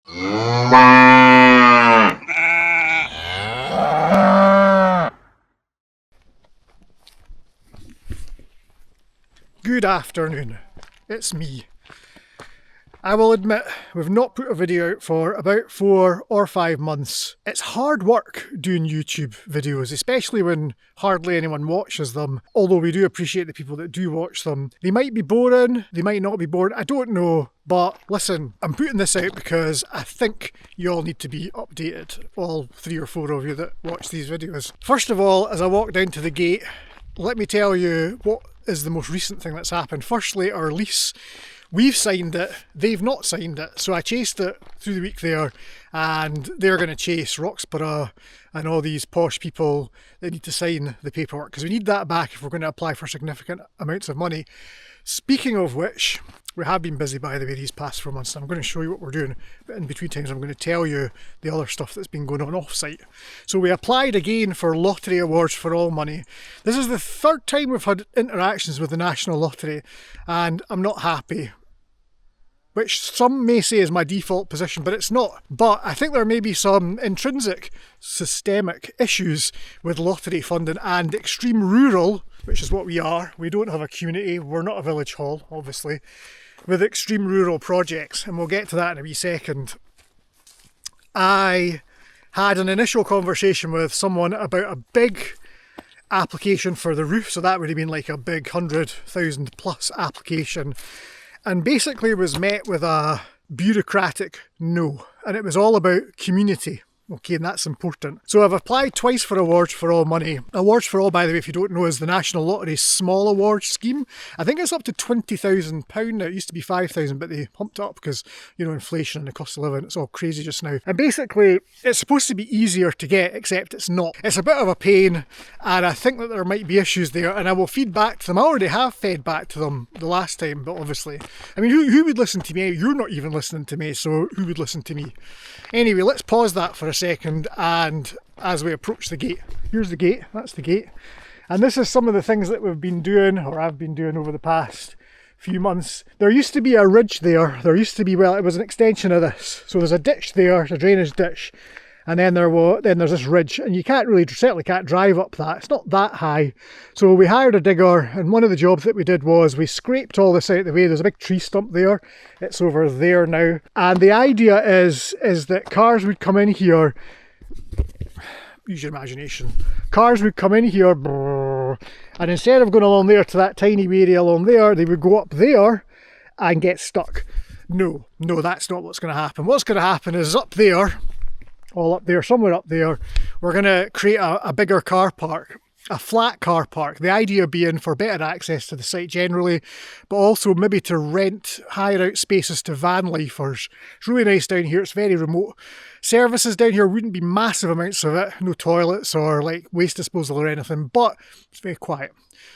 Good afternoon, it's me. I will admit, we've not put a video out for about 4 or 5 months. It's hard work doing YouTube videos, especially when hardly anyone watches them, although we do appreciate the people that do watch them. They might be boring, they might not be boring, I don't know, but listen, I'm putting this out because I think you all need to be updated, all 3 or 4 of you that watch these videos. First of all, as I walk down to the gate, let me tell you what is the most recent thing that's happened. Firstly, our lease. We've signed it, they've not signed it, so I chased it through the week there, and they're going to chase Roxburgh and all these posh people that need to sign the paperwork, because we need that back if we're going to apply for significant amounts of money. Speaking of which, we have been busy, by the way, these past 4 months, and I'm going to show you what we're doing, but in between times I'm going to tell you the other stuff that's been going on off-site. So we applied again for lottery awards for all money. This is the 3rd time we've had interactions with the National Lottery, and I'm not happy. Which some may say is my default position, but it's not. But I think there may be some intrinsic systemic issues with lottery funding and extreme rural, which is what we are. We don't have a community, we're not a village hall, obviously, with extreme rural projects, and we'll get to that in a wee second. I had an initial conversation with someone about a big application for the roof, so that would have been like a big 100,000 plus application, and basically was met with a bureaucratic no, and it was all about community. Okay, and that's important. So I've applied twice for Awards for All money. Awards for All, by the way, if you don't know, is the National Lottery's small awards scheme. I think it's up to £20,000 now. It used to be 5,000, but they pumped it up because, you know, inflation and the cost of living, it's all crazy just now. And basically, it's supposed to be easier to get, except it's not. It's a bit of a pain, and I think that there might be issues there, and I will feed back to them. I already have fed back to them the last time, but obviously, I mean, who would listen to me? You're not even listening to me, so who would listen to me? Anyway, let's pause that for a second, and as we approach the gate, here's the gate, that's the gate, and this is some of the things that we've been doing, or I've been doing over the past few months. There used to be a ridge there, well, it was an extension of this, so there's a ditch there, a drainage ditch, and then there's this ridge, and you certainly can't drive up that, it's not that high. So we hired a digger, and one of the jobs that we did was we scraped all this out of the way. There's a big tree stump there, it's over there now, and the idea is that cars would come in here, use your imagination, cars would come in here, and instead of going along there to that tiny area along there, they would go up there and get stuck. No, that's not what's going to happen. What's going to happen is up there, somewhere up there, we're going to create a bigger car park, a flat car park. The idea being for better access to the site generally, but also maybe to hire out spaces to van lifers. It's really nice down here, it's very remote. Services down here wouldn't be massive amounts of it, no toilets or like waste disposal or anything, but it's very quiet.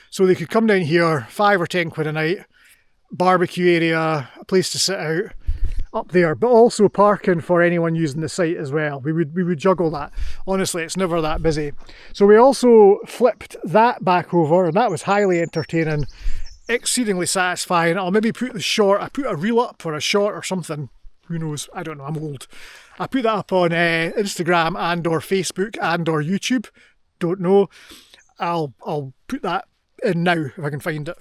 So they could come down here, 5 or 10 quid a night, barbecue area, a place to sit out, up there, but also parking for anyone using the site as well. We would juggle that. Honestly, it's never that busy. So we also flipped that back over, and that was highly entertaining, exceedingly satisfying. I'll maybe put I put a reel up for a short or something. Who knows? I don't know, I'm old. I put that up on Instagram and or Facebook and or YouTube. Don't know. I'll put that in now if I can find it.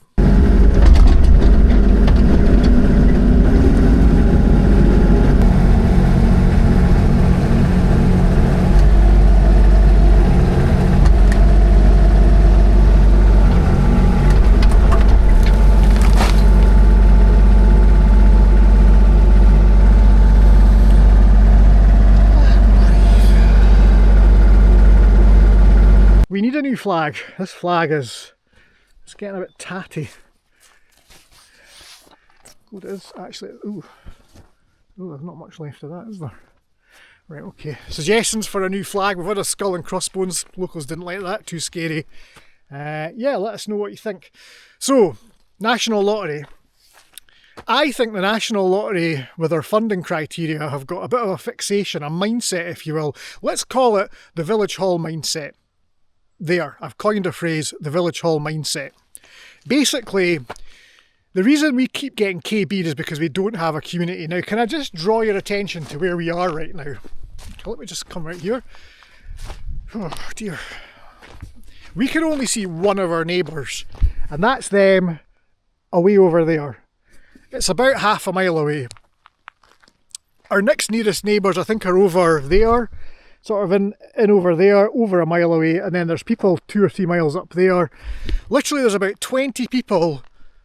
We need a new flag. This flag it's getting a bit tatty. What it is actually, there's not much left of that, is there? Right, okay. Suggestions for a new flag. We've had a skull and crossbones. Locals didn't like that, too scary. Yeah, let us know what you think. So, National Lottery. I think the National Lottery, with their funding criteria, have got a bit of a fixation, a mindset, if you will. Let's call it the village hall mindset. There, I've coined a phrase, the village hall mindset. Basically, The reason we keep getting KB'd is because we don't have a community. Now, can I just draw your attention to where we are right now? Let me just come right here. Oh dear. We can only see one of our neighbours, and that's them away over there. It's about half a mile away. Our next nearest neighbours, I think, are over there, sort of in over there, over a mile away, and then there's people 2 or 3 miles up there. Literally, there's about 20 people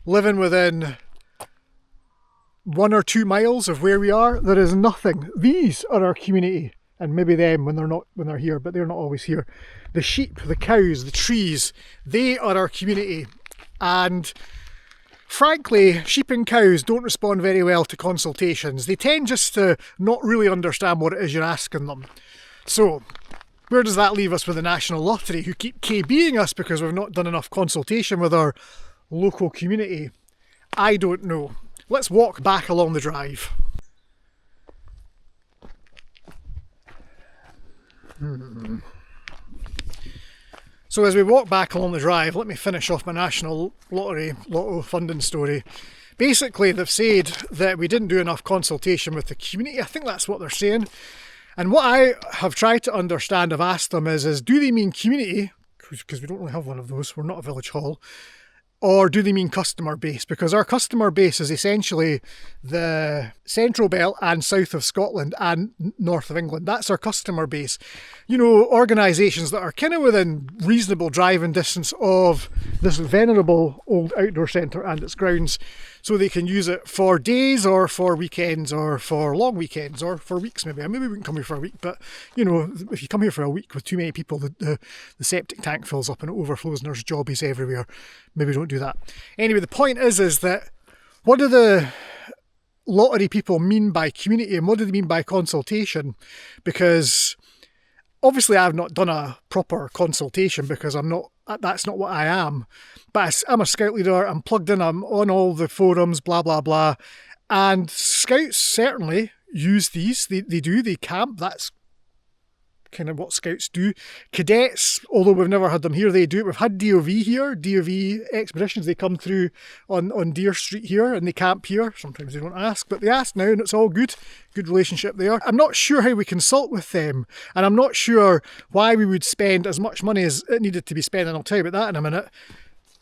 living within 1 or 2 miles of where we are. There is nothing. These are our community, and maybe them when they're here, but they're not always here. The sheep, the cows, the trees, they are our community. And frankly, sheep and cows don't respond very well to consultations. They tend just to not really understand what it is you're asking them. So, where does that leave us with the National Lottery, who keep KBing us because we've not done enough consultation with our local community? I don't know. Let's walk back along the drive. So as we walk back along the drive, let me finish off my National Lottery Lotto funding story. Basically, they've said that we didn't do enough consultation with the community. I think that's what they're saying. And what I have tried to understand, I've asked them is do they mean community? Because we don't really have one of those, we're not a village hall. Or do they mean customer base? Because our customer base is essentially the Central Belt and south of Scotland and north of England. That's our customer base. You know, organisations that are kind of within reasonable driving distance of this venerable old outdoor centre and its grounds, so they can use it for days or for weekends or for long weekends or for weeks maybe. Maybe we can come here for a week, but you know, if you come here for a week with too many people, the septic tank fills up and it overflows and there's jobbies everywhere. Maybe don't do that. Anyway, the point is that what do the lottery people mean by community and what do they mean by consultation? Because obviously I've not done a proper consultation because that's not what I am. But I'm a scout leader, I'm plugged in, I'm on all the forums, blah, blah, blah. And scouts certainly use these. They camp. That's kind of what scouts do. Cadets, although we've never had them here, they do it. We've had DOV here, DOV expeditions. They come through on Deer Street here and they camp here. Sometimes they don't ask, but they ask now and it's all good. Good relationship there. I'm not sure how we consult with them, and I'm not sure why we would spend as much money as it needed to be spent, and I'll tell you about that in a minute,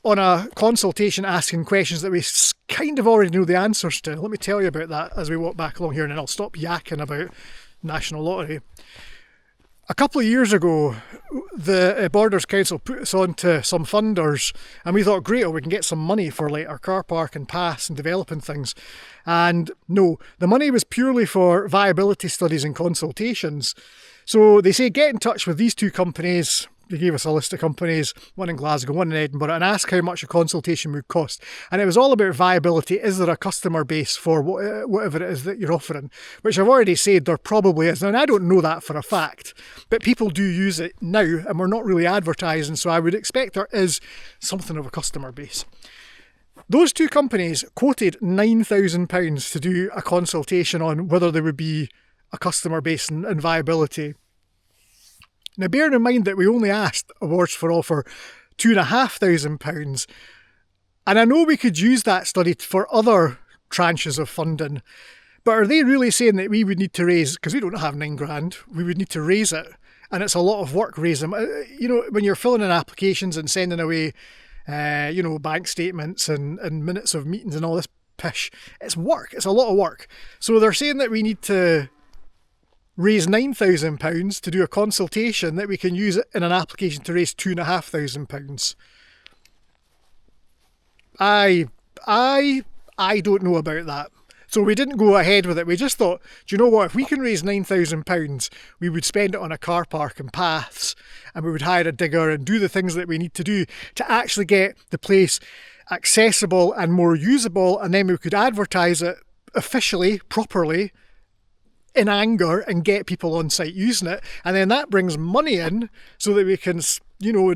on a consultation asking questions that we kind of already know the answers to. Let me tell you about that as we walk back along here, and then I'll stop yakking about National Lottery. A couple of years ago, the Borders Council put us on to some funders, and we thought, great, we can get some money for like our car park and pass and developing things. And no, the money was purely for viability studies and consultations. So they say, get in touch with these 2 companies. They gave us a list of companies, one in Glasgow, one in Edinburgh, and ask how much a consultation would cost. And it was all about viability. Is there a customer base for whatever it is that you're offering? Which I've already said there probably is. And I don't know that for a fact, but people do use it now, and we're not really advertising, so I would expect there is something of a customer base. Those 2 companies quoted £9,000 to do a consultation on whether there would be a customer base and viability. Now, bearing in mind that we only asked awards for all for £2,500, and I know we could use that study for other tranches of funding, but are they really saying that we would need to raise, because we don't have £9,000, we would need to raise it, and it's a lot of work raising them. You know, when you're filling in applications and sending away, bank statements and minutes of meetings and all this pish, it's work, it's a lot of work. So they're saying that we need to raise £9,000 to do a consultation that we can use it in an application to raise £2,500. I don't know about that. So we didn't go ahead with it. We just thought, do you know what? If we can raise £9,000, we would spend it on a car park and paths, and we would hire a digger and do the things that we need to do to actually get the place accessible and more usable, and then we could advertise it officially, properly, in anger, and get people on site using it, and then that brings money in so that we can,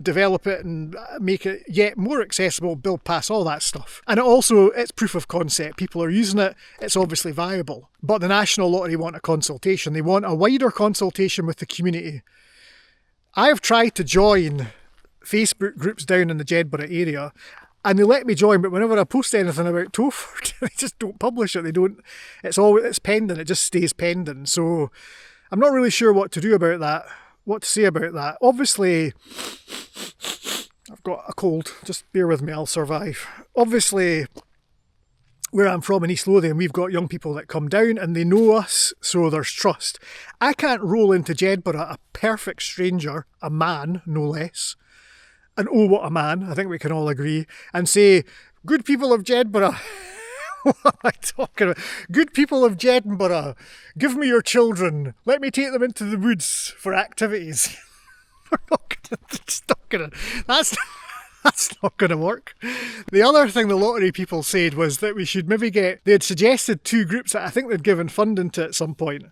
develop it and make it yet more accessible, build past all that stuff. And it's proof of concept. People are using it, it's obviously viable. But the National Lottery want a consultation. They want a wider consultation with the community. I've tried to join Facebook groups down in the Jedburgh area, and they let me join, but whenever I post anything about Topher, they just don't publish it. They don't. It's pending. It just stays pending. So I'm not really sure what to do about that. What to say about that? Obviously, I've got a cold. Just bear with me. I'll survive. Obviously, where I'm from in East Lothian, we've got young people that come down and they know us, so there's trust. I can't roll into Jedburgh, a perfect stranger, a man, no less, and oh, what a man, I think we can all agree, and say, good people of Jedburgh, what am I talking about? Good people of Jedburgh, give me your children, let me take them into the woods for activities. That's not going to work. The other thing the lottery people said was that we should maybe they had suggested 2 groups that I think they'd given funding to at some point.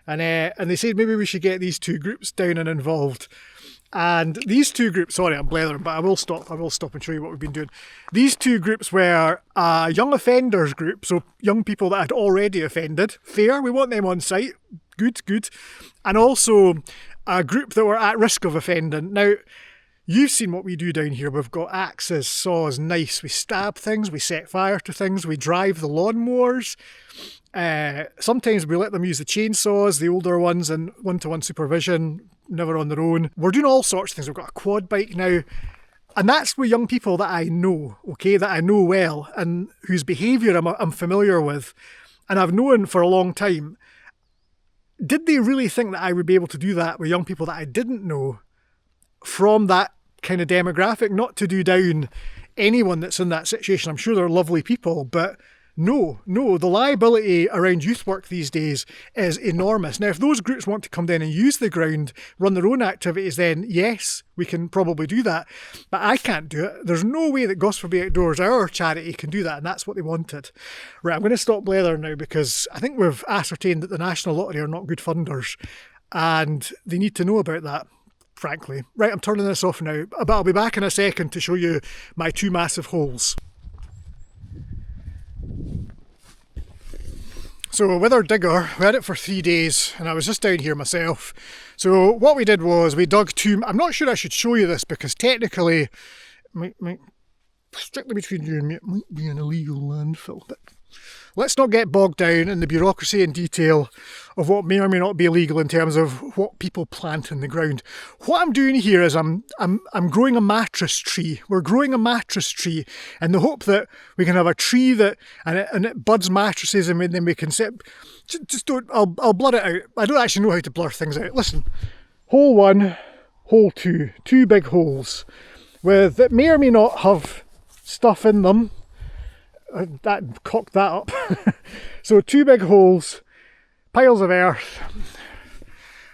And they said maybe we should get these 2 groups down and involved. And these 2 groups, sorry, I'm blethering, but I will stop and show you what we've been doing. These 2 groups were a young offenders group, so young people that had already offended. Fair, we want them on site. Good. And also a group that were at risk of offending. Now, you've seen what we do down here. We've got axes, saws, knives. We stab things, we set fire to things, we drive the lawnmowers. Sometimes we let them use the chainsaws, the older ones, and one-to-one supervision, never on their own. We're doing all sorts of things. We've got a quad bike now. And that's with young people that I know, okay, that I know well, and whose behaviour I'm familiar with, and I've known for a long time. Did they really think that I would be able to do that with young people that I didn't know from that kind of demographic? Not to do down anyone that's in that situation. I'm sure they're lovely people, but no, the liability around youth work these days is enormous. Now, if those groups want to come down and use the ground, run their own activities, then yes, we can probably do that. But I can't do it. There's no way that Gosforby Outdoors, our charity, can do that, and that's what they wanted. Right, I'm going to stop blethering now because I think we've ascertained that the National Lottery are not good funders, and they need to know about that, frankly. Right, I'm turning this off now, but I'll be back in a second to show you my 2 massive holes. So with our digger, we had it for 3 days and I was just down here myself. So what we did was we dug 2, I'm not sure I should show you this because technically, might strictly between you and me, it might be an illegal landfill. But let's not get bogged down in the bureaucracy and detail of what may or may not be illegal in terms of what people plant in the ground. What I'm doing here is I'm growing a mattress tree. We're growing a mattress tree in the hope that we can have a tree that and it buds mattresses and then we can sit. Just don't. I'll blur it out. I don't actually know how to blur things out. Listen, hole 1, hole 2, 2 big holes that may or may not have stuff in them. That cocked that up. So 2 big holes, piles of earth.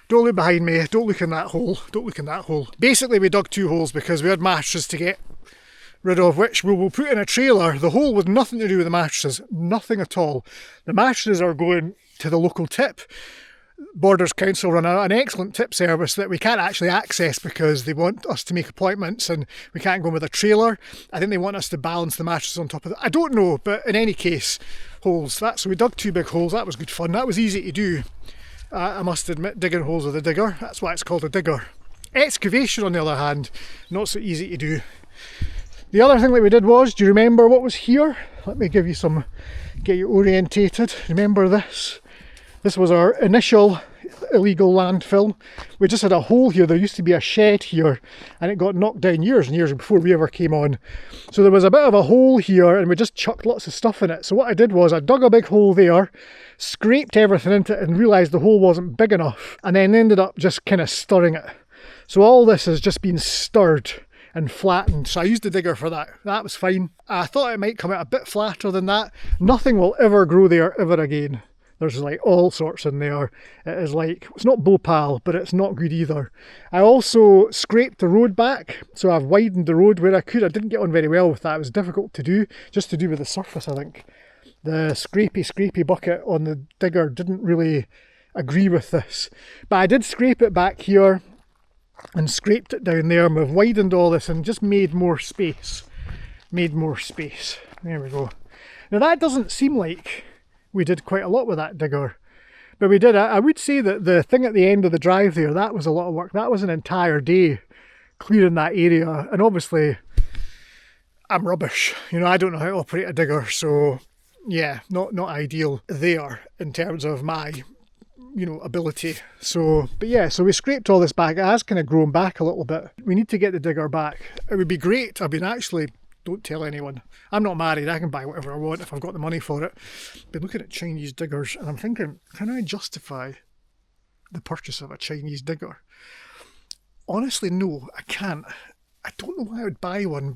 Don't look behind me, don't look in that hole. Basically we dug 2 holes because we had mattresses to get rid of, which we will put in a trailer. The hole with nothing to do with the mattresses, nothing at all. The mattresses are going to the local tip. Borders Council run an excellent tip service that we can't actually access because they want us to make appointments and we can't go with a trailer. I think they want us to balance the mattresses on top of it. I don't know, but in any case, holes. So we dug 2 big holes. That was good fun. That was easy to do. I must admit, digging holes with a digger. That's why it's called a digger. Excavation, on the other hand, not so easy to do. The other thing that we did was, do you remember what was here? Let me get you orientated. Remember this? This was our initial illegal landfill. We just had a hole here. There used to be a shed here and it got knocked down years and years before we ever came on. So there was a bit of a hole here and we just chucked lots of stuff in it. So what I did was I dug a big hole there, scraped everything into it and realised the hole wasn't big enough, and then ended up just kind of stirring it. So all this has just been stirred and flattened. So I used the digger for that. That was fine. I thought it might come out a bit flatter than that. Nothing will ever grow there ever again. There's like all sorts in there. It is like, it's not Bhopal, but it's not good either. I also scraped the road back, so I've widened the road where I could. I didn't get on very well with that. It was difficult to do, just to do with the surface, I think. The scrapey bucket on the digger didn't really agree with this. But I did scrape it back here and scraped it down there, and we've widened all this and just made more space. There we go. Now that doesn't seem like we did quite a lot with that digger, but we did. I would say that the thing at the end of the drive there, that was a lot of work. That was an entire day clearing that area, and obviously I'm rubbish. You know, I don't know how to operate a digger, so yeah, not ideal there in terms of my, you know, ability. So, but yeah, so we scraped all this back. It has kind of grown back a little bit. We need to get the digger back. It would be great. I mean, actually, don't tell anyone. I'm not married. I can buy whatever I want if I've got the money for it. Been looking at Chinese diggers and I'm thinking, can I justify the purchase of a Chinese digger? Honestly, no, I can't. I don't know why I would buy one,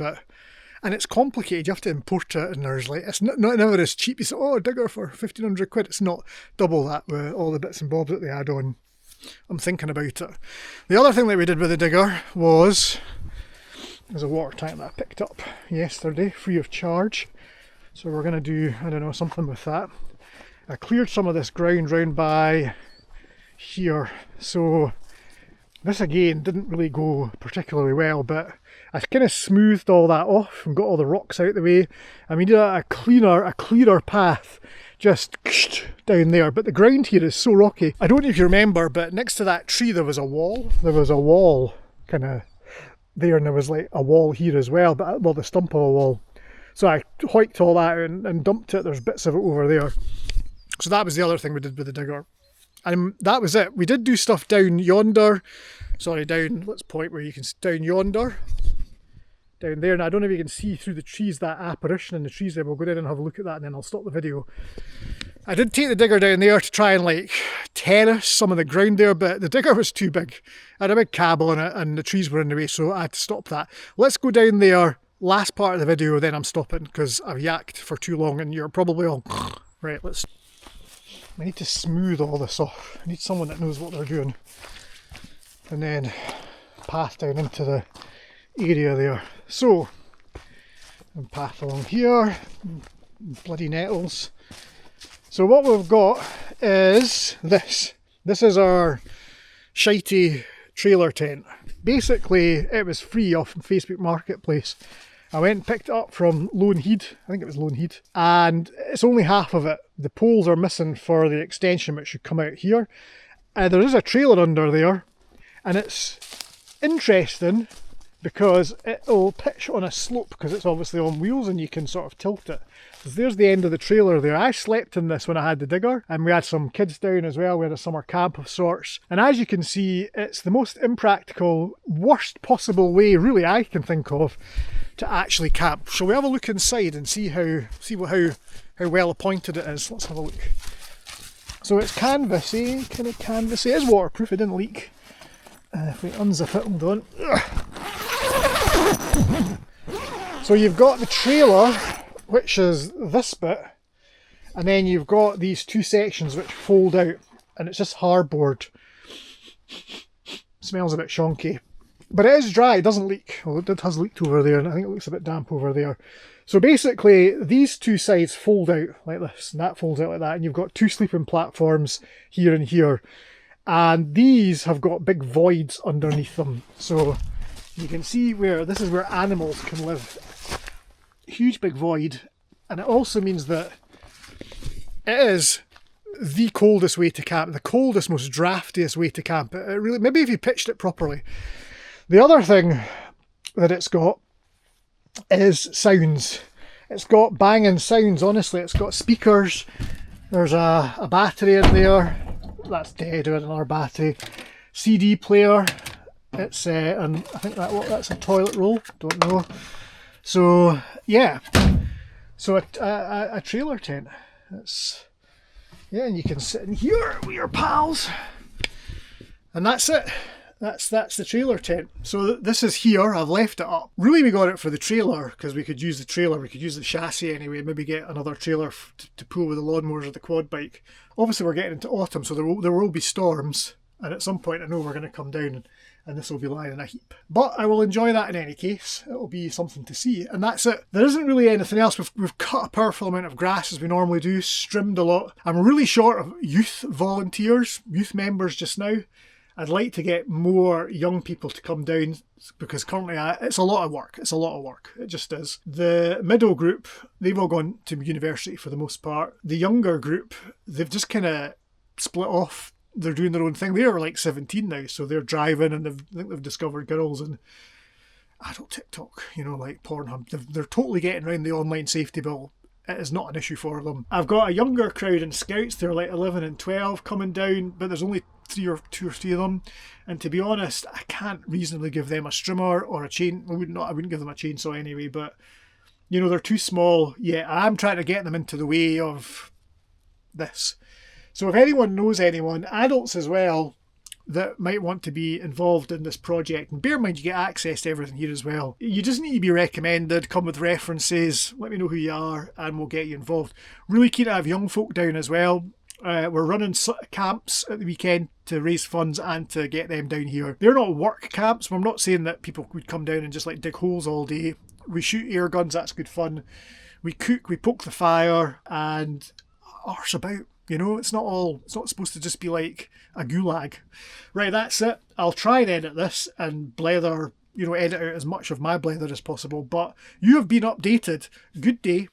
and it's complicated. You have to import it, and there's like, it's not never as cheap. You say, oh, a digger for 1,500 quid. It's not double that with all the bits and bobs that they add on. I'm thinking about it. The other thing that we did with the digger was, there's a water tank that I picked up yesterday, free of charge. So we're going to do, I don't know, something with that. I cleared some of this ground round by here. So this again didn't really go particularly well, but I kind of smoothed all that off and got all the rocks out of the way. And we did a clearer path just down there. But the ground here is so rocky. I don't know if you remember, but next to that tree there was a wall. There was a wall kind of there, and there was like a wall here as well, but well, the stump of a wall. So I hoiked all that out and dumped it. There's bits of it over there. So that was the other thing we did with the digger. And that was it. We did do stuff down yonder. Sorry, down, let's point where you can see, down yonder. Down there. And I don't know if you can see through the trees, that apparition in the trees there. We'll go down and have a look at that and then I'll stop the video. I did take the digger down there to try and like terrace some of the ground there, but the digger was too big. I had a big cab on it and the trees were in the way, so I had to stop that. Let's go down there, last part of the video, then I'm stopping because I've yacked for too long and you're probably all... Right, I need to smooth all this off. I need someone that knows what they're doing. And then path down into the area there. So, and path along here. Bloody nettles. So what we've got is this. This is our shitey trailer tent. Basically, it was free off Facebook Marketplace. I went and picked it up from Lone Heed, I think it was Lone Heed, and it's only half of it. The poles are missing for the extension which should come out here. There is a trailer under there, and it's interesting because it'll pitch on a slope because it's obviously on wheels and you can sort of tilt it. So there's the end of the trailer there. I slept in this when I had the digger, and we had some kids down as well. We had a summer camp of sorts, and as you can see, it's the most impractical, worst possible way really I can think of to actually camp. Shall we have a look inside and see how well appointed it is? Let's have a look. So it's canvasy, kind of canvasy. It is waterproof, it didn't leak. If we unzip it, hold on. So you've got the trailer, which is this bit, and then you've got these two sections which fold out, and it's just hardboard. Smells a bit shonky. But it is dry, it doesn't leak. Well, it has leaked over there, and I think it looks a bit damp over there. So basically, these two sides fold out like this, and that folds out like that, and you've got two sleeping platforms here and here. And these have got big voids underneath them. So you can see where, this is where animals can live. Huge big void. And it also means that it is the coldest way to camp, the coldest, most draftiest way to camp. It really, maybe if you pitched it properly. The other thing that it's got is sounds. It's got banging sounds, honestly. It's got speakers. There's a battery in there. That's dead, with another battery. CD player. It's and I think that's a toilet roll. Don't know. So yeah. So a trailer tent. It's, yeah, and you can sit in here with your pals. And that's it. That's the trailer tent. So this is here, I've left it up. Really we got it for the trailer, because we could use the trailer, we could use the chassis anyway, maybe get another trailer to pull with the lawnmowers or the quad bike. Obviously we're getting into autumn, so there will be storms, and at some point I know we're going to come down and this will be lying in a heap. But I will enjoy that in any case. It'll be something to see, and that's it. There isn't really anything else. We've cut a powerful amount of grass as we normally do, trimmed a lot. I'm really short of youth volunteers, youth members just now. I'd like to get more young people to come down, because currently it's a lot of work. It's a lot of work. It just is. The middle group, they've all gone to university for the most part. The younger group, they've just kind of split off. They're doing their own thing. They're like 17 now, so they're driving, and I think they've discovered girls. And adult TikTok, you know, like Pornhub. They're totally getting around the online safety bill. It is not an issue for them. I've got a younger crowd in Scouts. They're like 11 and 12 coming down, but there's only two or three of them. And to be honest, I can't reasonably give them a strimmer or a chain. I wouldn't give them a chainsaw anyway, but you know, they're too small. Yeah, I'm trying to get them into the way of this. So if anyone knows anyone, adults as well, that might want to be involved in this project, and bear in mind you get access to everything here as well. You just need to be recommended, come with references, let me know who you are and we'll get you involved. Really keen to have young folk down as well. We're running camps at the weekend to raise funds and to get them down here. They're not work camps. I'm not saying that people would come down and just like dig holes all day. We shoot air guns, that's good fun. We cook, we poke the fire, and arse about. You know, it's not supposed to just be like a gulag. Right, that's it. I'll try and edit this and edit out as much of my blether as possible. But you have been updated. Good day.